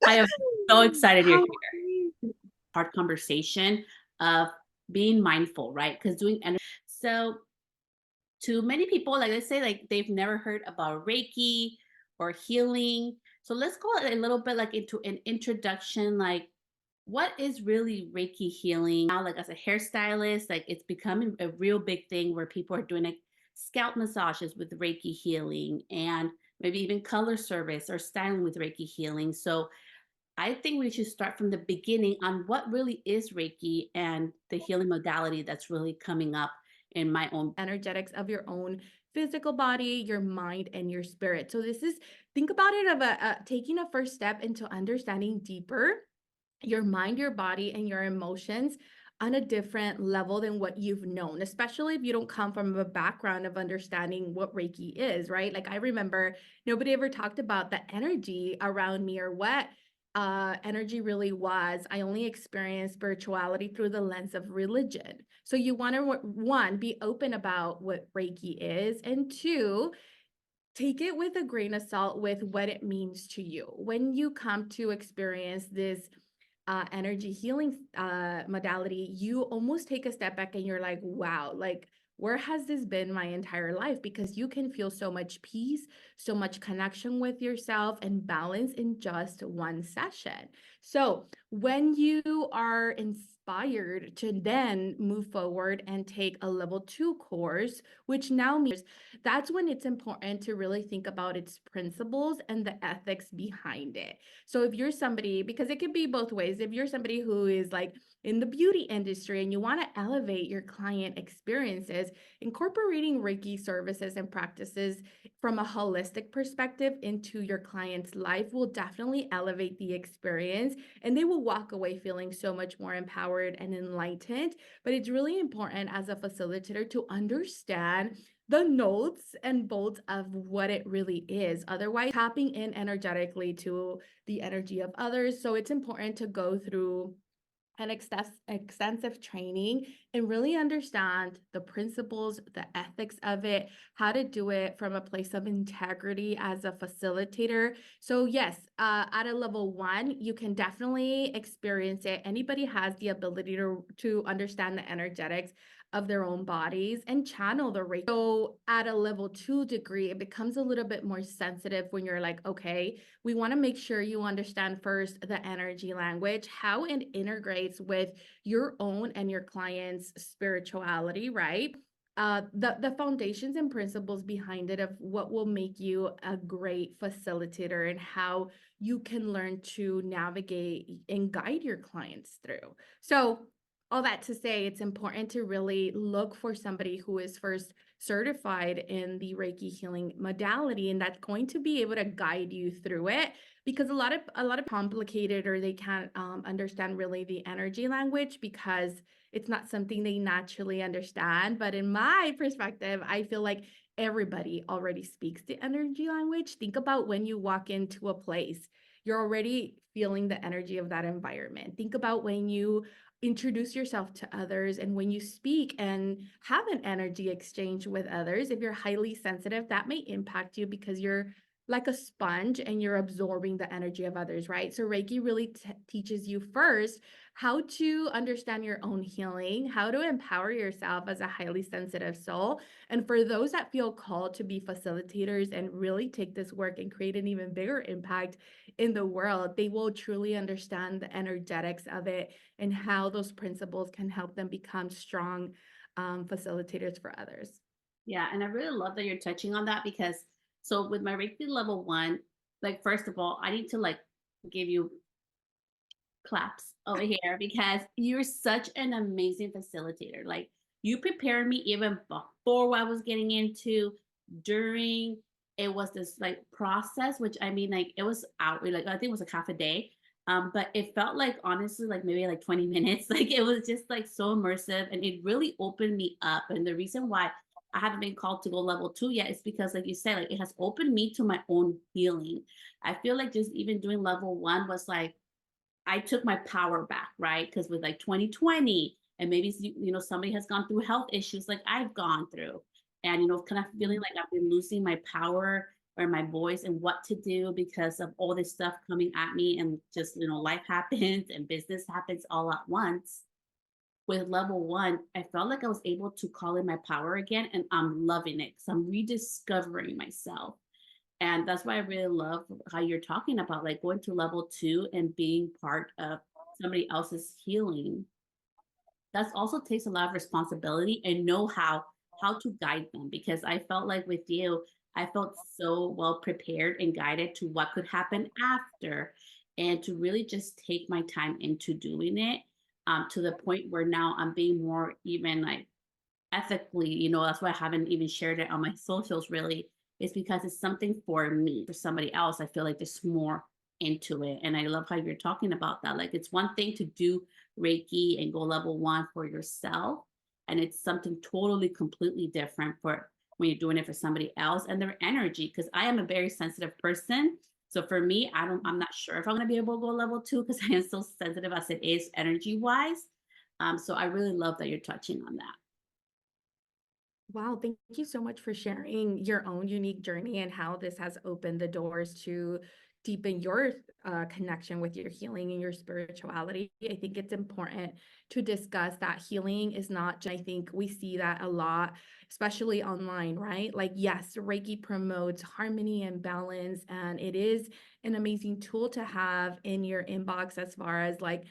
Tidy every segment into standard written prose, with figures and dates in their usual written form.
I am so excited you're How here. amazing. Hard conversation of being mindful, right? Because doing so to many people, like let's say like they've never heard about Reiki or healing. So let's go a little bit like into an introduction, like what is really Reiki healing now? Like as a hairstylist, like it's becoming a real big thing where people are doing like scalp massages with Reiki healing and maybe even color service or styling with Reiki healing. So I think we should start from the beginning on what really is Reiki and the healing modality that's really coming up in my own. Energetics of your own physical body, your mind, and your spirit. So this is think about it of a taking a first step into understanding deeper your mind, your body, and your emotions on a different level than what you've known, especially if you don't come from a background of understanding what Reiki is, right? Like I remember nobody ever talked about the energy around me or what energy really was. I only experienced spirituality through the lens of religion. So you want to one, be open about what Reiki is, and two, take it with a grain of salt with what it means to you. When you come to experience this energy healing modality, you almost take a step back and you're like, wow, like, where has this been my entire life? Because you can feel so much peace, so much connection with yourself, and balance in just one session. So, when you are inspired to then move forward and take a level 2 course, which now means that's when it's important to really think about its principles and the ethics behind it. So if you're somebody, because it could be both ways, if you're somebody who is like in the beauty industry and you want to elevate your client experiences, incorporating Reiki services and practices from a holistic perspective into your client's life will definitely elevate the experience, and they will walk away feeling so much more empowered and enlightened. But it's really important as a facilitator to understand the notes and bolts of what it really is. Otherwise, tapping in energetically to the energy of others. So it's important to go through an extensive training and really understand the principles, the ethics of it, how to do it from a place of integrity as a facilitator. So, yes, at a level 1, you can definitely experience it. Anybody has the ability to understand the energetics of their own bodies and channel the Reiki. So, at a level 2 degree, it becomes a little bit more sensitive when you're like, okay, we want to make sure you understand first the energy language, how it integrates with your own and your client's spirituality, right? The foundations and principles behind it of what will make you a great facilitator and how you can learn to navigate and guide your clients through. So, all that to say, it's important to really look for somebody who is first certified in the Reiki healing modality, and that's going to be able to guide you through it, because a lot of complicated, or they can't understand really the energy language because it's not something they naturally understand. But in my perspective, I feel like everybody already speaks the energy language. Think about when you walk into a place, you're already feeling the energy of that environment. Think about when you introduce yourself to others and when you speak and have an energy exchange with others. If you're highly sensitive, that may impact you because you're like a sponge and you're absorbing the energy of others, right? So Reiki really teaches you first how to understand your own healing, how to empower yourself as a highly sensitive soul. And for those that feel called to be facilitators and really take this work and create an even bigger impact in the world, they will truly understand the energetics of it and how those principles can help them become strong facilitators for others. Yeah, and I really love that you're touching on that because so with my Reiki level 1, like first of all, I need to like give you claps over here because you're such an amazing facilitator. Like you prepared me even before what I was getting into, during. It was this like process, which I mean, like it was out. Like I think it was a half a day, but it felt like honestly, like maybe like 20 minutes. Like it was just like so immersive, and it really opened me up. And the reason why I haven't been called to go level 2 yet is because, like you said, like it has opened me to my own healing. I feel like just even doing level 1 was like I took my power back, right? Because with like 2020, and maybe somebody has gone through health issues like I've gone through, and kind of feeling like I've been losing my power or my voice and what to do because of all this stuff coming at me and just, life happens and business happens all at once. With level one, I felt like I was able to call in my power again, and I'm loving it because I'm rediscovering myself. And that's why I really love how you're talking about like going to level two and being part of somebody else's healing. That also takes a lot of responsibility and know how to guide them, because I felt like with you, I felt so well prepared and guided to what could happen after, and to really just take my time into doing it, to the point where now I'm being more even like ethically, that's why I haven't even shared it on my socials really, is because it's something for me. For somebody else, I feel like there's more into it. And I love how you're talking about that. Like it's one thing to do Reiki and go level one for yourself. And it's something totally completely different for when you're doing it for somebody else and their energy. Cause I am a very sensitive person. So for me, I'm not sure if I'm gonna be able to go level two because I am so sensitive as it is energy wise. So I really love that you're touching on that. Wow, thank you so much for sharing your own unique journey and how this has opened the doors to deepen your connection with your healing and your spirituality. I think it's important to discuss that healing is not, I think we see that a lot, especially online, right? Like, yes, Reiki promotes harmony and balance, and it is an amazing tool to have in your inbox as far as like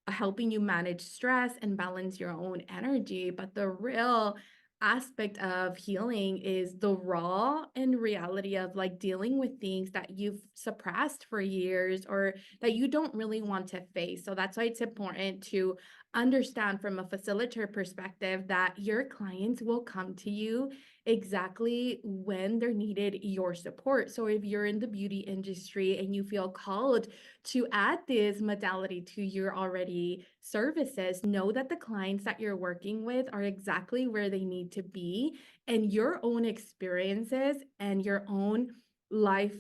helping you manage stress and balance your own energy. But the real aspect of healing is the raw and reality of like dealing with things that you've suppressed for years or that you don't really want to face. So that's why it's important to understand from a facilitator perspective that your clients will come to you exactly when they're needed your support. So if you're in the beauty industry and you feel called to add this modality to your already services, know that the clients that you're working with are exactly where they need to be, and your own experiences and your own life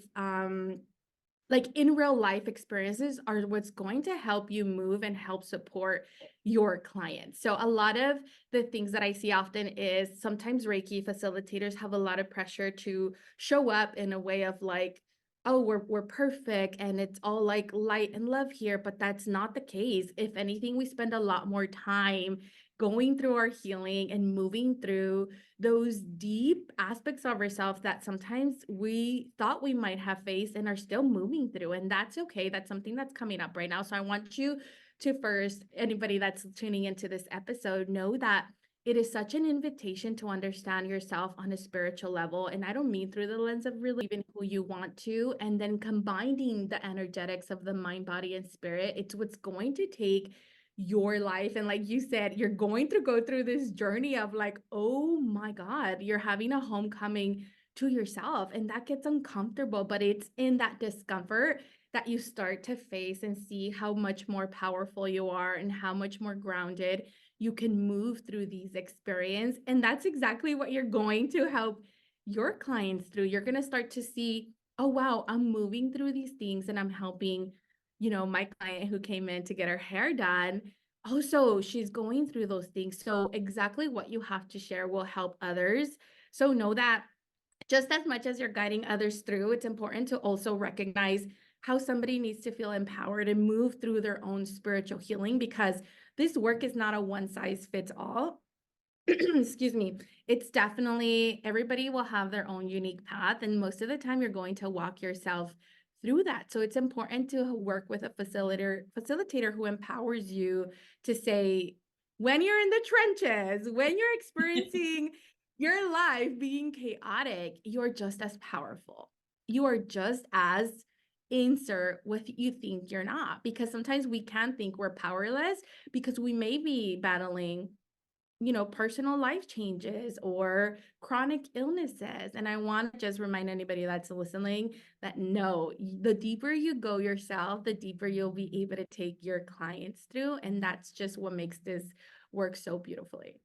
like in real life experiences are what's going to help you move and help support your clients. So a lot of the things that I see often is sometimes Reiki facilitators have a lot of pressure to show up in a way of like, oh, we're perfect and it's all like light and love here, but that's not the case. If anything, we spend a lot more time going through our healing and moving through those deep aspects of ourselves that sometimes we thought we might have faced and are still moving through. And that's okay. That's something that's coming up right now. So I want you to first, anybody that's tuning into this episode, know that it is such an invitation to understand yourself on a spiritual level. And I don't mean through the lens of really even who you want to, and then combining the energetics of the mind, body, and spirit. It's what's going to take your life. And like you said, you're going to go through this journey of like, oh my God, you're having a homecoming to yourself. And that gets uncomfortable, but it's in that discomfort that you start to face and see how much more powerful you are and how much more grounded you can move through these experiences. And that's exactly what you're going to help your clients through. You're going to start to see, oh, wow, I'm moving through these things and I'm helping, my client who came in to get her hair done. Also, she's going through those things. So exactly what you have to share will help others. So know that just as much as you're guiding others through, it's important to also recognize how somebody needs to feel empowered and move through their own spiritual healing, because this work is not a one size fits all. Excuse me. It's definitely, everybody will have their own unique path, and most of the time you're going to walk yourself through that. So it's important to work with a facilitator who empowers you to say, when you're in the trenches, when you're experiencing your life being chaotic, you're just as powerful. You are just as insert what you think you're not, because sometimes we can think we're powerless because we may be battling personal life changes or chronic illnesses. And I want to just remind anybody that's listening that no, the deeper you go yourself, the deeper you'll be able to take your clients through. And that's just what makes this work so beautifully.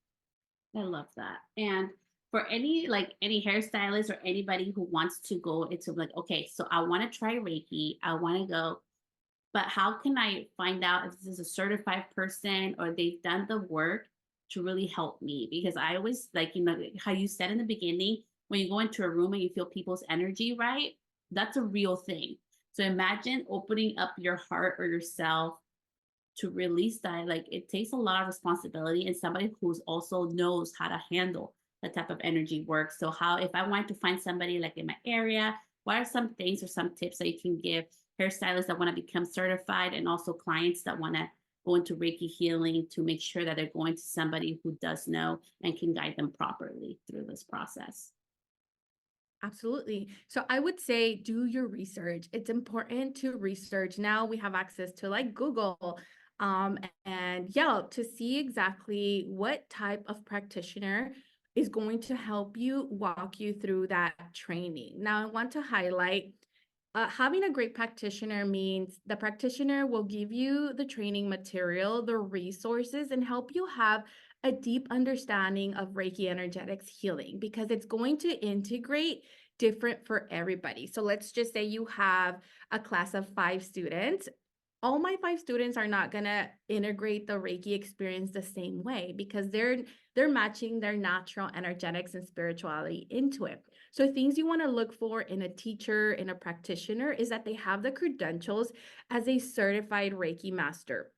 I love that. And for any hairstylist or anybody who wants to go into like, okay, so I want to try Reiki, I want to go, but how can I find out if this is a certified person or they've done the work to really help me? Because I always like, how you said in the beginning, when you go into a room and you feel people's energy, right? That's a real thing. So imagine opening up your heart or yourself to release that. Like it takes a lot of responsibility and somebody who's also knows how to handle that type of energy work. So how, if I wanted to find somebody like in my area, what are some things or some tips that you can give hairstylists that want to become certified and also clients that want to go into Reiki healing to make sure that they're going to somebody who does know and can guide them properly through this process? Absolutely. So I would say do your research. It's important to research. Now we have access to like Google and Yelp to see exactly what type of practitioner is going to help you walk you through that training. Now I want to highlight having a great practitioner means the practitioner will give you the training material, the resources, and help you have a deep understanding of Reiki energetics healing because it's going to integrate different for everybody. So let's just say you have a class of 5 students. All my 5 students are not going to integrate the Reiki experience the same way because they're matching their natural energetics and spirituality into it. So things you want to look for in a teacher, in a practitioner is that they have the credentials as a certified Reiki master,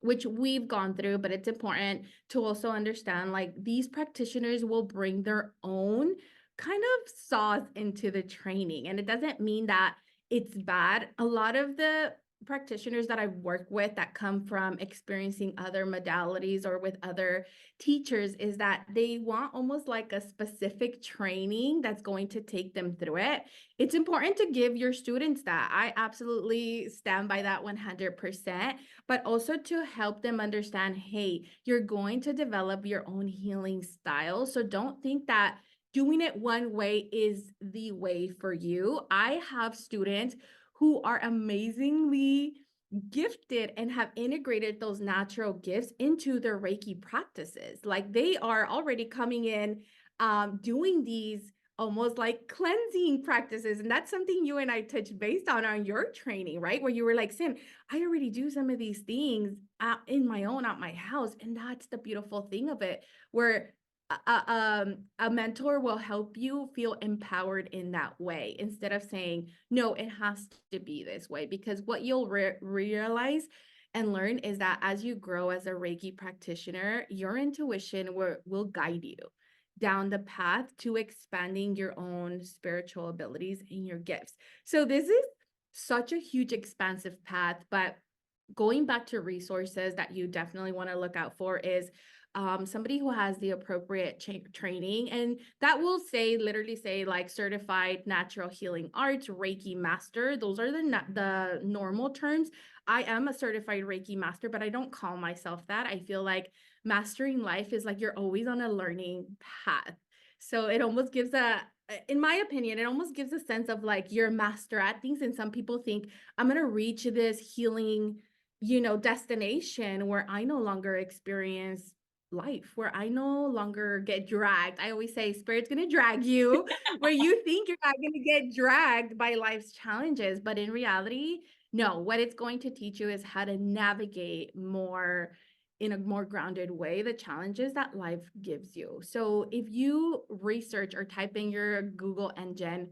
which we've gone through, but it's important to also understand like these practitioners will bring their own kind of sauce into the training. And it doesn't mean that it's bad. A lot of the practitioners that I've worked with that come from experiencing other modalities or with other teachers is that they want almost like a specific training that's going to take them through it. It's important to give your students that. I absolutely stand by that 100%, but also to help them understand, hey, you're going to develop your own healing style. So don't think that doing it one way is the way for you. I have students who are amazingly gifted and have integrated those natural gifts into their Reiki practices. Like they are already coming in doing these almost like cleansing practices. And that's something you and I touched based on your training, right? Where you were like, Sam, I already do some of these things in my own, at my house. And that's the beautiful thing of it, where a mentor will help you feel empowered in that way instead of saying, no, it has to be this way. Because what you'll realize and learn is that as you grow as a Reiki practitioner, your intuition will guide you down the path to expanding your own spiritual abilities and your gifts. So this is such a huge expansive path, but going back to resources that you definitely want to look out for is somebody who has the appropriate training, and that will say literally say like certified natural healing arts, Reiki master. Those are the normal terms. I am a certified Reiki master, but I don't call myself that. I feel like mastering life is like you're always on a learning path. So it almost gives in my opinion, it almost gives a sense of like you're a master at things. And some people think I'm going to reach this healing, destination where I no longer experience life, where I no longer get dragged. I always say spirit's going to drag you where you think you're not going to get dragged by life's challenges. But in reality, no, what it's going to teach you is how to navigate more in a more grounded way the challenges that life gives you. So if you research or type in your Google engine,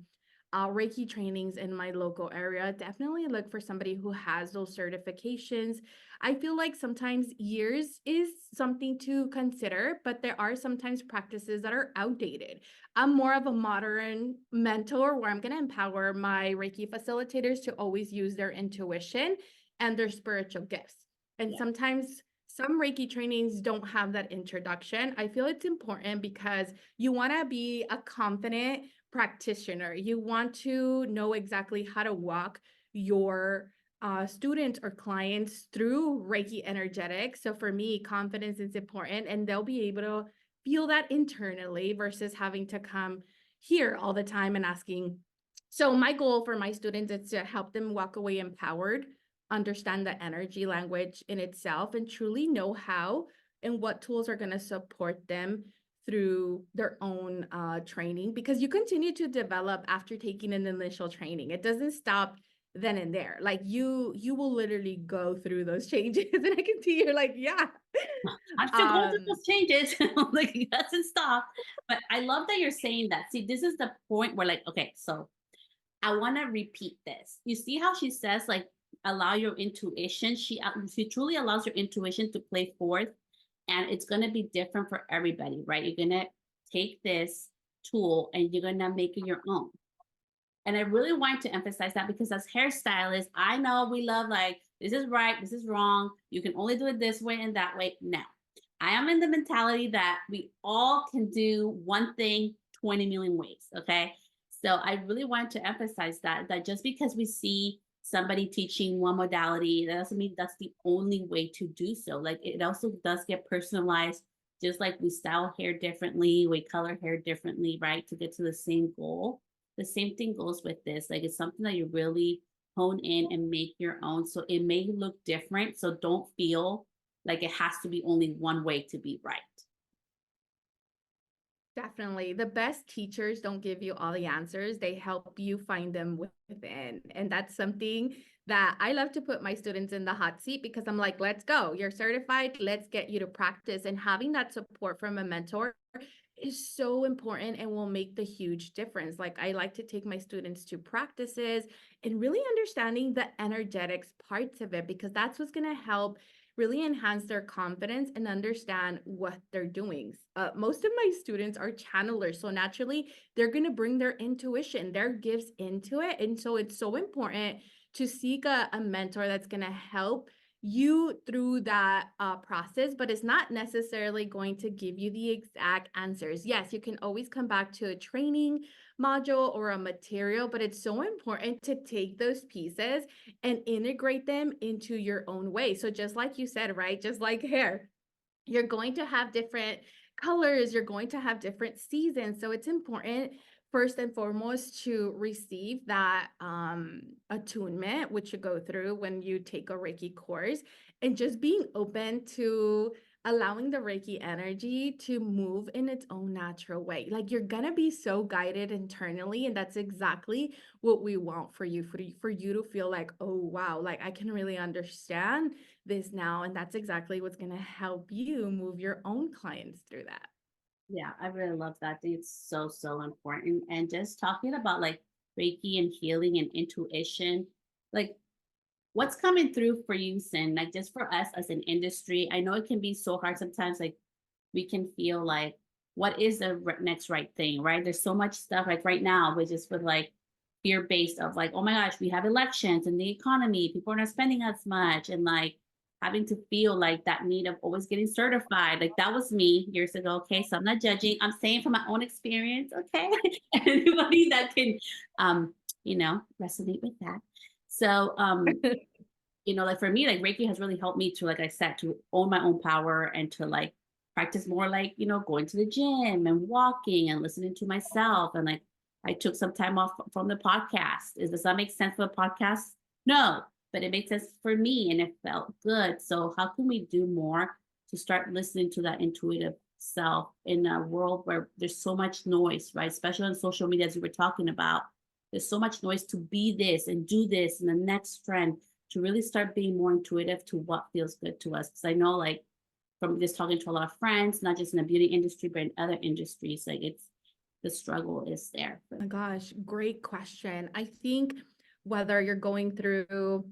Reiki trainings in my local area, definitely look for somebody who has those certifications. I feel like sometimes years is something to consider, but there are sometimes practices that are outdated. I'm more of a modern mentor where I'm going to empower my Reiki facilitators to always use their intuition and their spiritual gifts. And Yeah. sometimes some Reiki trainings don't have that introduction. I feel it's important because you want to be a confident practitioner. You want to know exactly how to walk your students or clients through Reiki energetics. So for me, confidence is important, and they'll be able to feel that internally versus having to come here all the time and asking. So my goal for my students is to help them walk away empowered, understand the energy language in itself, and truly know how and what tools are going to support them through their own training, because you continue to develop after taking an initial training. It doesn't stop then and there. Like you will literally go through those changes. And I can see you're like, yeah. I'm still going through Um, those changes. Like it doesn't stop. But I love that you're saying that. See, this is the point where, like, okay, so I want to repeat this. You see how she says, like, allow your intuition. She truly allows your intuition to play forth, and it's going to be different for everybody, right? You're going to take this tool and you're going to make it your own. And I really want to emphasize that because as hairstylists, I know we love like, this is right, this is wrong. You can only do it this way and that way. No, I am in the mentality that we all can do one thing 20 million ways. Okay. So I really want to emphasize that just because we see somebody teaching one modality, that doesn't mean that's the only way to do so. Like it also does get personalized, just like we style hair differently, we color hair differently, right? To get to the same goal. The same thing goes with this. Like it's something that you really hone in and make your own. So it may look different. So don't feel like it has to be only one way to be right. Definitely. The best teachers don't give you all the answers. They help you find them within. And that's something that I love to put my students in the hot seat because I'm like, let's go. You're certified. Let's get you to practice. And having that support from a mentor is so important and will make the huge difference. Like I like to take my students to practices and really understanding the energetics parts of it because that's what's going to help really enhance their confidence and understand what they're doing. Most of my students are channelers. So naturally, they're going to bring their intuition, their gifts into it. And so it's so important to seek a mentor that's going to help you through that process, but it's not necessarily going to give you the exact answers. Yes, you can always come back to a training module or a material, but it's so important to take those pieces and integrate them into your own way. So just like you said, right? Just like hair, you're going to have different colors, you're going to have different seasons. So it's important first and foremost to receive that attunement, which you go through when you take a Reiki course, and just being open to allowing the Reiki energy to move in its own natural way. Like you're gonna be so guided internally, and that's exactly what we want for you, for you to feel like, oh wow, like I can really understand this now. And that's exactly what's gonna help you move your own clients through that. Yeah, I really love that. It's so, so important. And just talking about like Reiki and healing and intuition, like what's coming through for you, Sin? Like just for us as an industry, I know it can be so hard sometimes. Like we can feel like, what is the next right thing, right? There's so much stuff like right now, which is with like fear based of like, oh my gosh, we have elections and the economy, people are not spending as much, and like having to feel like that need of always getting certified. Like that was me years ago. Okay, so I'm not judging. I'm saying from my own experience. Okay, anybody that can, um, resonate with that. So, like for me, like Reiki has really helped me to, like I said, to own my own power and to like practice more like, going to the gym and walking and listening to myself. And like I took some time off from the podcast. Does that make sense for the podcast? No, but it makes sense for me and it felt good. So how can we do more to start listening to that intuitive self in a world where there's so much noise, right? Especially on social media, as you were talking about. There's so much noise to be this and do this and the next trend, to really start being more intuitive to what feels good to us. Because I know, like, from just talking to a lot of friends, not just in the beauty industry, but in other industries, like the struggle is there. Oh my gosh, great question. I think whether you're going through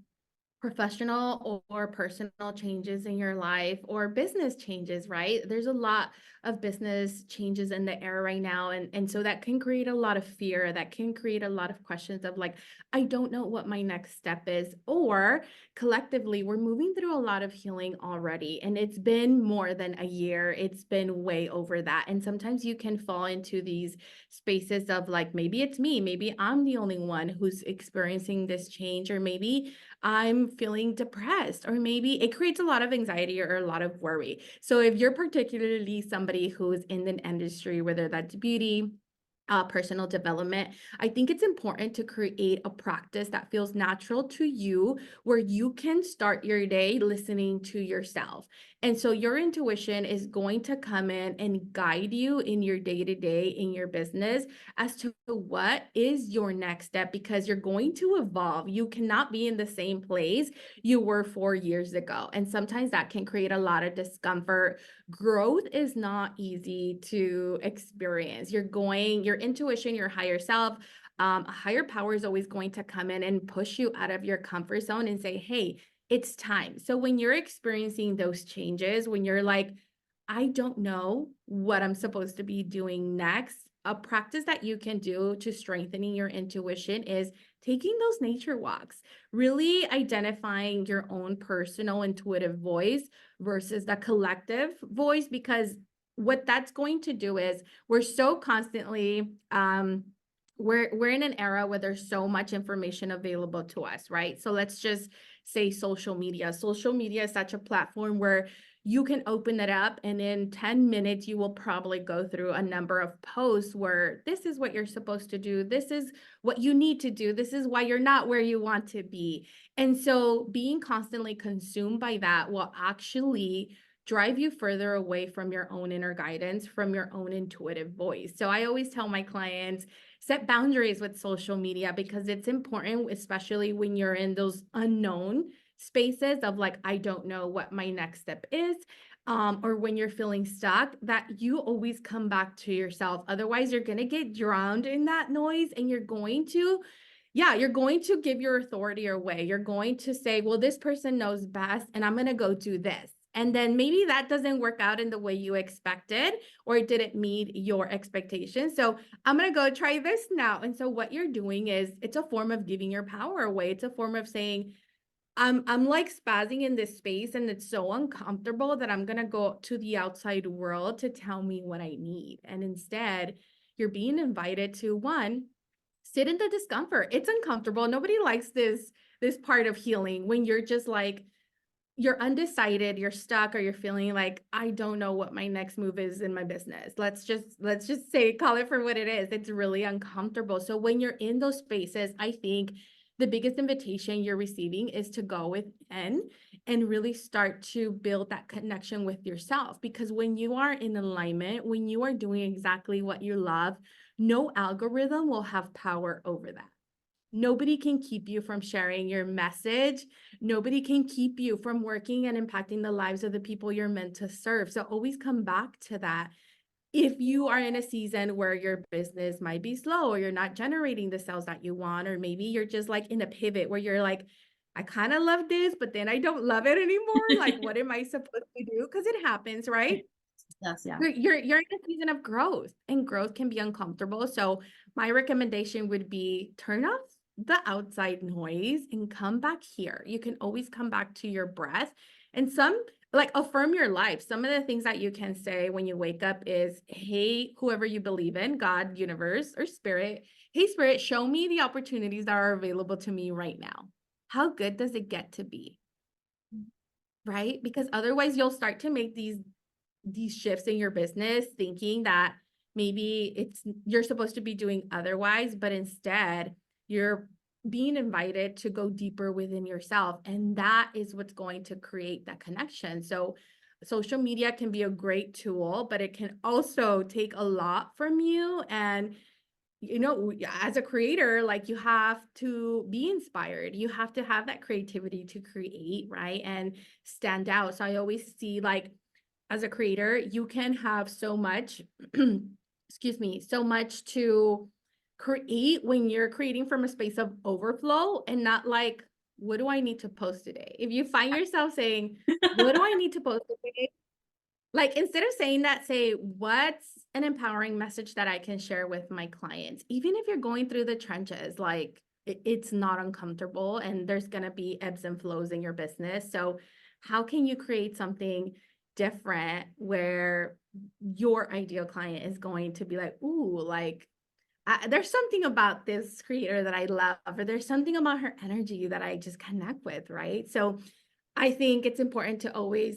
professional or personal changes in your life or business changes, right? There's a lot of business changes in the air right now. And so that can create a lot of fear, that can create a lot of questions of like, I don't know what my next step is. Or collectively, we're moving through a lot of healing already. And it's been more than a year. It's been way over that. And sometimes you can fall into these spaces of like, maybe it's me, maybe I'm the only one who's experiencing this change, or maybe I'm feeling depressed, or maybe it creates a lot of anxiety or a lot of worry. So if you're particularly somebody who's in the industry, whether that's beauty, personal development, I think it's important to create a practice that feels natural to you, where you can start your day listening to yourself. And so your intuition is going to come in and guide you in your day to day in your business as to what is your next step, because you're going to evolve. You cannot be in the same place you were 4 years ago. And sometimes that can create a lot of discomfort. Growth is not easy to experience. Your intuition, your higher self, a higher power is always going to come in and push you out of your comfort zone and say, hey, it's time. So when you're experiencing those changes, when you're like, I don't know what I'm supposed to be doing next, a practice that you can do to strengthening your intuition is taking those nature walks, really identifying your own personal intuitive voice versus the collective voice, because what that's going to do is we're so constantly we're in an era where there's so much information available to us, right? So let's just say social media. Social media is such a platform where you can open it up and in 10 minutes you will probably go through a number of posts where this is what you're supposed to do, this is what you need to do, this is why you're not where you want to be. And so being constantly consumed by that will actually drive you further away from your own inner guidance, from your own intuitive voice. So I always tell my clients, set boundaries with social media, because it's important, especially when you're in those unknown spaces of like, I don't know what my next step is, or when you're feeling stuck, that you always come back to yourself. Otherwise, you're going to get drowned in that noise, and you're going to give your authority away. You're going to say, well, this person knows best, and I'm going to go do this. And then maybe that doesn't work out in the way you expected, or it didn't meet your expectations. So I'm going to go try this now. And so what you're doing is, it's a form of giving your power away. It's a form of saying, I'm like spazzing in this space and it's so uncomfortable that I'm going to go to the outside world to tell me what I need. And instead, you're being invited to, one, sit in the discomfort. It's uncomfortable. Nobody likes this part of healing, when you're just like, you're undecided, you're stuck, or you're feeling like, I don't know what my next move is in my business. Let's just say, call it for what it is. It's really uncomfortable. So when you're in those spaces, I think the biggest invitation you're receiving is to go within and really start to build that connection with yourself. Because when you are in alignment, when you are doing exactly what you love, no algorithm will have power over that. Nobody can keep you from sharing your message. Nobody can keep you from working and impacting the lives of the people you're meant to serve. So always come back to that. If you are in a season where your business might be slow, or you're not generating the sales that you want, or maybe you're just like in a pivot where you're like, I kind of love this, but then I don't love it anymore. Like, what am I supposed to do? Because it happens, right? Yes, yeah. You're in a season of growth, and growth can be uncomfortable. So my recommendation would be, turn off the outside noise and come back here. You can always come back to your breath, and like affirm your life. Some of the things that you can say when you wake up is, hey, whoever you believe in, God, universe, or spirit, hey, spirit, show me the opportunities that are available to me right now. How good does it get to be? Right? Because otherwise you'll start to make these shifts in your business, thinking that maybe you're supposed to be doing otherwise, but instead you're being invited to go deeper within yourself. And that is what's going to create that connection. So social media can be a great tool, but it can also take a lot from you. And as a creator, like, you have to be inspired. You have to have that creativity to create, right? And stand out. So I always see, like, as a creator, you can have so much, excuse me, so much to create when you're creating from a space of overflow, and not like, what do I need to post today? If you find yourself saying, what do I need to post today? Like, instead of saying that, say, what's an empowering message that I can share with my clients? Even if you're going through the trenches, like, it's not uncomfortable, and there's going to be ebbs and flows in your business. So how can you create something different where your ideal client is going to be like, ooh, like, there's something about this creator that I love, or there's something about her energy that I just connect with, right? So I think it's important to always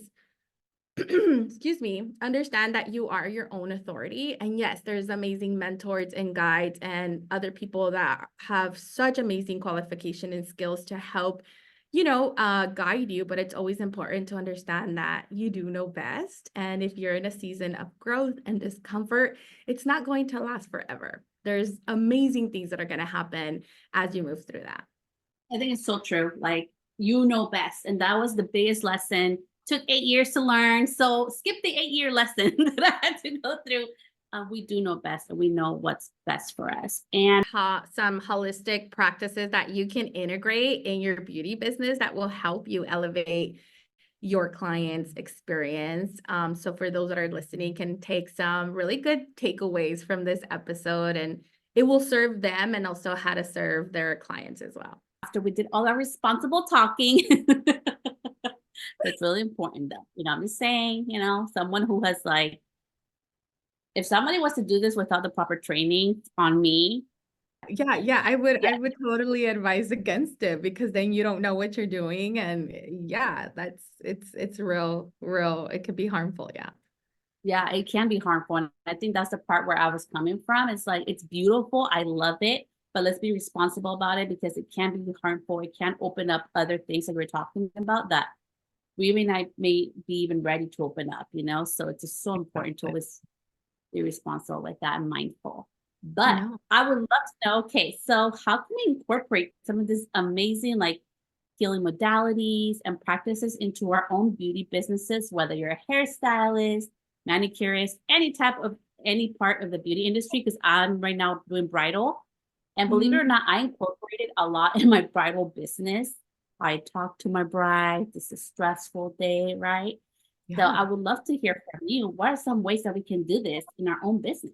excuse me, understand that you are your own authority. And yes, there's amazing mentors and guides and other people that have such amazing qualification and skills to help, guide you. But it's always important to understand that you do know best. And if you're in a season of growth and discomfort, it's not going to last forever. There's amazing things that are going to happen as you move through that. I think it's so true. Like, you know best. And that was the biggest lesson. Took 8 years to learn. So skip the 8 year lesson that I had to go through. We do know best and we know what's best for us. And Some holistic practices that you can integrate in your beauty business that will help you elevate your client's experience. So for those that are listening, can take some really good takeaways from this episode, and it will serve them and also how to serve their clients as well. after we did all our responsible talking, it's really important though. I'm just saying, someone who has like, if somebody was to do this without the proper training on me, Yeah, I would totally advise against it, because then you don't know what you're doing. And yeah, it's real, it could be harmful. Yeah. yeah, it can be harmful. And I think that's the part where I was coming from. It's like, it's beautiful. I love it. But let's be responsible about it because it can be harmful. It can open up other things that we're talking about that we may be even ready to open up. So it's just so important to always be responsible with that and mindful. But No. I would love to know, okay, so how can we incorporate some of this amazing like healing modalities and practices into our own beauty businesses, whether you're a hairstylist, manicurist, any part of the beauty industry, because I'm right now doing bridal. And believe it or not, I incorporated a lot in my bridal business. I talk to my bride. This is a stressful day, right? So Yeah. I would love to hear from you. What are some ways that we can do this in our own business?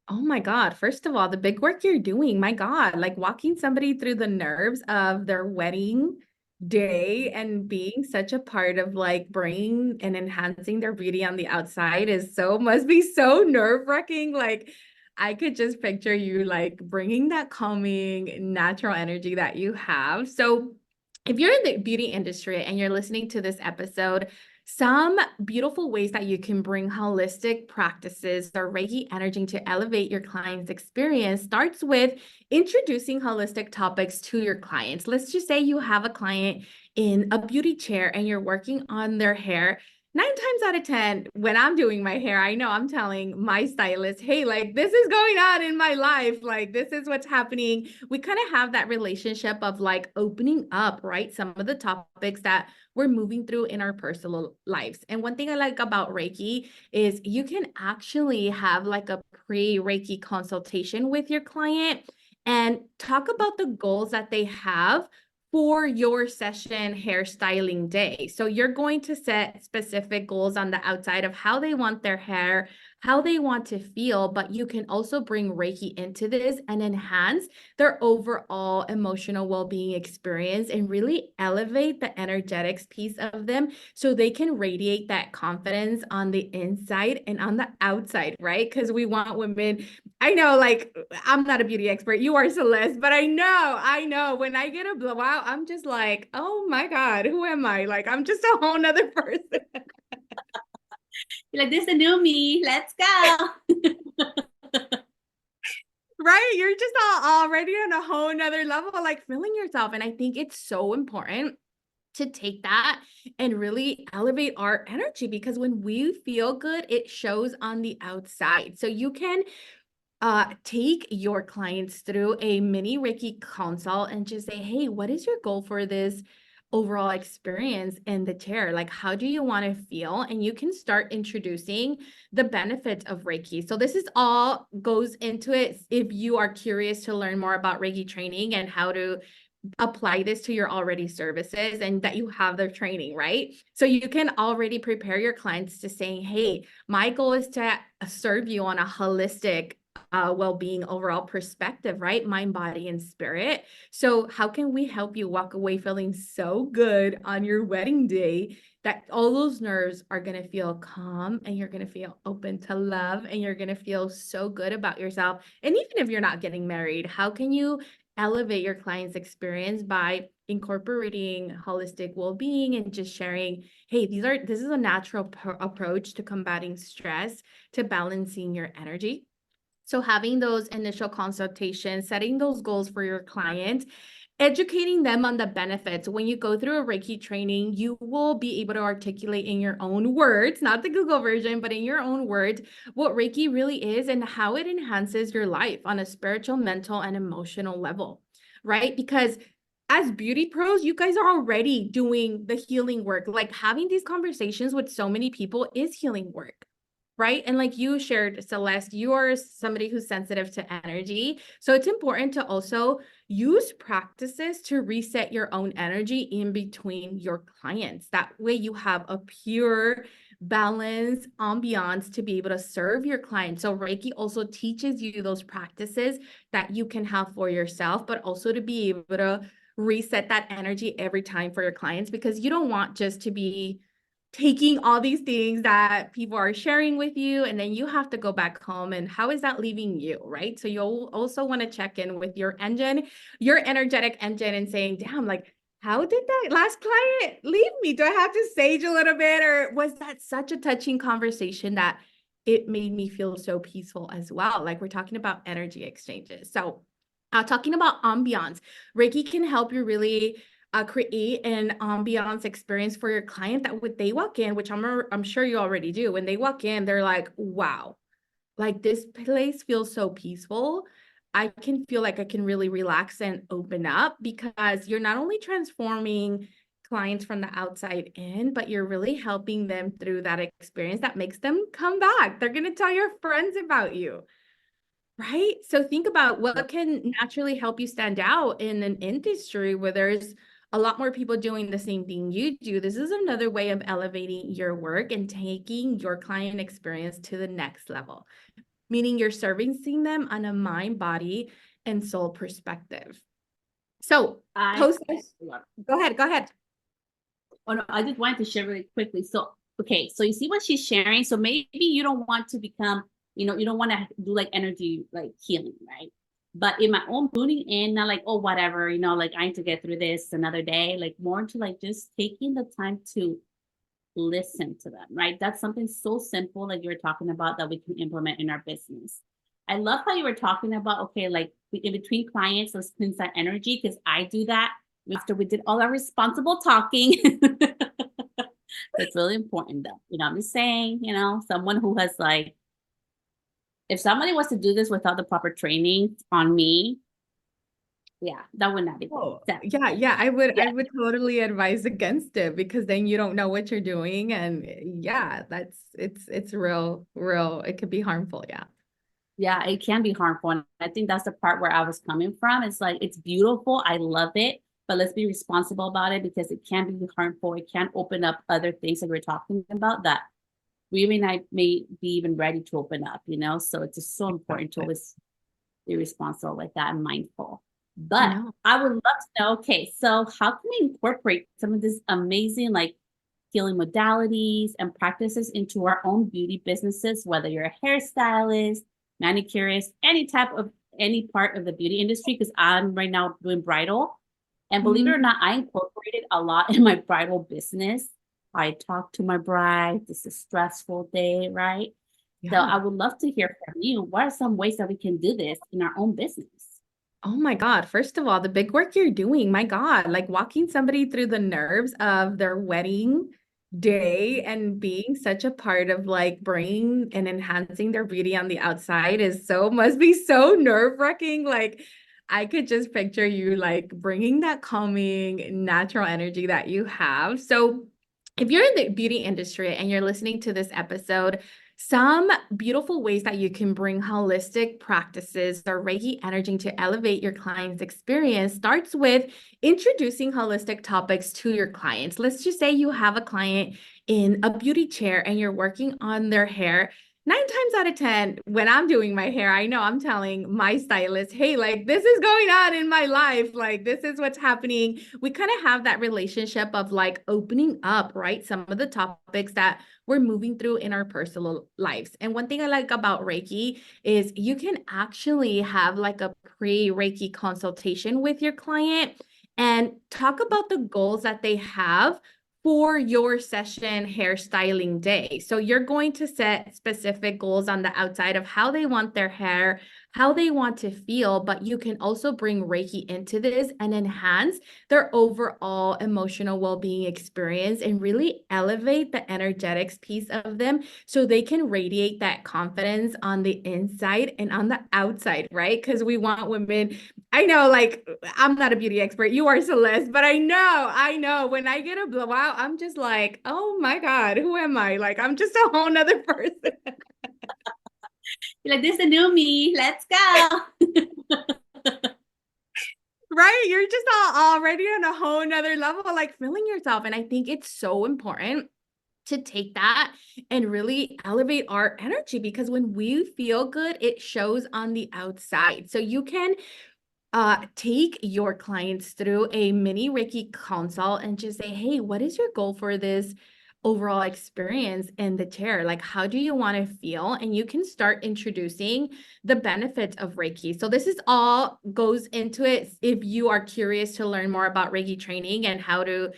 Oh my God. First of all, the big work you're doing, my God, like walking somebody through the nerves of their wedding day and being such a part of like bringing and enhancing their beauty on the outside must be so nerve-wracking. Like, I could just picture you like bringing that calming, natural energy that you have. So, if you're in the beauty industry and you're listening to this episode, some beautiful ways that you can bring holistic practices or Reiki energy to elevate your client's experience starts with introducing holistic topics to your clients. Let's just say you have a client in a beauty chair and you're working on their hair. 9 times out of 10, when I'm doing my hair, I know I'm telling my stylist, hey, like, this is going on in my life. Like, this is what's happening. We kind of have that relationship of like opening up, right? Some of the topics that we're moving through in our personal lives. And one thing I like about Reiki is you can actually have like a pre-Reiki consultation with your client and talk about the goals that they have for your session hairstyling day. So you're going to set specific goals on the outside of how they want their hair, how they want to feel, but you can also bring Reiki into this and enhance their overall emotional well-being experience and really elevate the energetics piece of them so they can radiate that confidence on the inside and on the outside, right? Because we want women, I know, like, I'm not a beauty expert, you are, Celeste, but I know when I get a blowout, I'm just like, oh my God, who am I? Like, I'm just a whole nother person. You're like, this is the new me. Let's go. Right? You're just already on a whole nother level, like feeling yourself. And I think it's so important to take that and really elevate our energy, because when we feel good, it shows on the outside. So you can take your clients through a mini Reiki consult and just say, hey, what is your goal for this overall experience in the chair? Like, how do you want to feel? And you can start introducing the benefits of Reiki. So this is all goes into it if you are curious to learn more about Reiki training and how to apply this to your already services and that you have their training, right? So you can already prepare your clients to saying, hey, my goal is to serve you on a holistic well-being overall perspective, right? Mind, body, and spirit. So how can we help you walk away feeling so good on your wedding day that all those nerves are going to feel calm and you're going to feel open to love and you're going to feel so good about yourself? And even if you're not getting married, how can you elevate your client's experience by incorporating holistic well-being and just sharing, hey, this is a natural approach to combating stress, to balancing your energy. So having those initial consultations, setting those goals for your client, educating them on the benefits. When you go through a Reiki training, you will be able to articulate in your own words, not the Google version, but in your own words, what Reiki really is and how it enhances your life on a spiritual, mental, and emotional level, right? Because as beauty pros, you guys are already doing the healing work. Like having these conversations with so many people is healing work. Right. And like you shared, Celeste, you are somebody who's sensitive to energy. So it's important to also use practices to reset your own energy in between your clients. That way you have a pure, balanced ambiance to be able to serve your clients. So Reiki also teaches you those practices that you can have for yourself, but also to be able to reset that energy every time for your clients, because you don't want just to be taking all these things that people are sharing with you, and then you have to go back home, and how is that leaving you, right? So you'll also want to check in with your engine, your energetic engine, and saying, damn, like, how did that last client leave me? Do I have to sage a little bit, or was that such a touching conversation that it made me feel so peaceful as well? Like, we're talking about energy exchanges. So talking about ambiance, Reiki can help you really create an ambiance experience for your client that when they walk in, which I'm sure you already do, when they walk in, they're like, wow, like this place feels so peaceful. I can feel like I can really relax and open up, because you're not only transforming clients from the outside in, but you're really helping them through that experience that makes them come back. They're going to tell your friends about you. Right? So think about what can naturally help you stand out in an industry where there's a lot more people doing the same thing you do. This is another way of elevating your work and taking your client experience to the next level, meaning you're servicing them on a mind, body, and soul perspective. So I post, go ahead, go ahead. Oh no, I just wanted to share really quickly. So, okay, so you see what she's sharing. So maybe you don't want to become, you don't want to do like energy like healing, right? But in my own tuning in, not like, oh, whatever, like I need to get through this another day, like more into like just taking the time to listen to them, right? That's something so simple, like you were talking about, that we can implement in our business. I love how you were talking about, okay, like in between clients, let's cleanse that energy, because I do that after we did all our responsible talking. It's really important though. I'm just saying, someone who has like, if somebody was to do this without the proper training on me, yeah, that would not be Oh, good. yeah, I Yeah, would totally advise against it, because then you don't know what you're doing. And yeah, it's real. It could be harmful. Yeah. yeah, it can be harmful. And I think that's the part where I was coming from. It's like, it's beautiful. I love it. But let's be responsible about it, because it can be harmful. It can open up other things that we're talking about that we may be even ready to open up. So it's just so important to always be responsible with that and mindful. I But know. I would love to know, okay, so how can we incorporate some of this amazing like healing modalities and practices into our own beauty businesses, whether you're a hairstylist, manicurist, any part of the beauty industry? Because I'm right now doing bridal. And believe it Mhm. or not, I incorporated a lot in my bridal business. I talk to my bride. This is a stressful day, right? So I Yeah. would love to hear from you. What are some ways that we can do this in our own business? Oh my God. First of all, the big work you're doing, my God, like walking somebody through the nerves of their wedding day and being such a part of like bringing and enhancing their beauty on the outside must be so nerve-wracking. Like I could just picture you like bringing that calming, natural energy that you have. So if you're in the beauty industry and you're listening to this episode, some beautiful ways that you can bring holistic practices or Reiki energy to elevate your client's experience starts with introducing holistic topics to your clients. Let's just say you have a client in a beauty chair and you're working on their hair. 9 times out of 10, when I'm doing my hair, I know I'm telling my stylist, hey, like this is going on in my life. Like this is what's happening. We kind of have that relationship of like opening up, right? Some of the topics that we're moving through in our personal lives. And one thing I like about Reiki is you can actually have like a pre-Reiki consultation with your client and talk about the goals that they have for your session hairstyling day. So you're going to set specific goals on the outside of how they want their hair, how they want to feel, but you can also bring Reiki into this and enhance their overall emotional well-being experience and really elevate the energetics piece of them so they can radiate that confidence on the inside and on the outside, right? Because we want women, I know, like, I'm not a beauty expert. You are, Celeste, but I know when I get a blowout, I'm just like, oh my God, who am I? Like, I'm just a whole nother person. You're like, this is the new me. Let's go. Right? You're just already on a whole nother level, like feeling yourself. And I think it's so important to take that and really elevate our energy because when we feel good, it shows on the outside. So you can take your clients through a mini Reiki consult and just say, hey, what is your goal for this overall experience in the chair? Like, how do you want to feel? And you can start introducing the benefits of Reiki. So this is all goes into it if you are curious to learn more about Reiki training and how to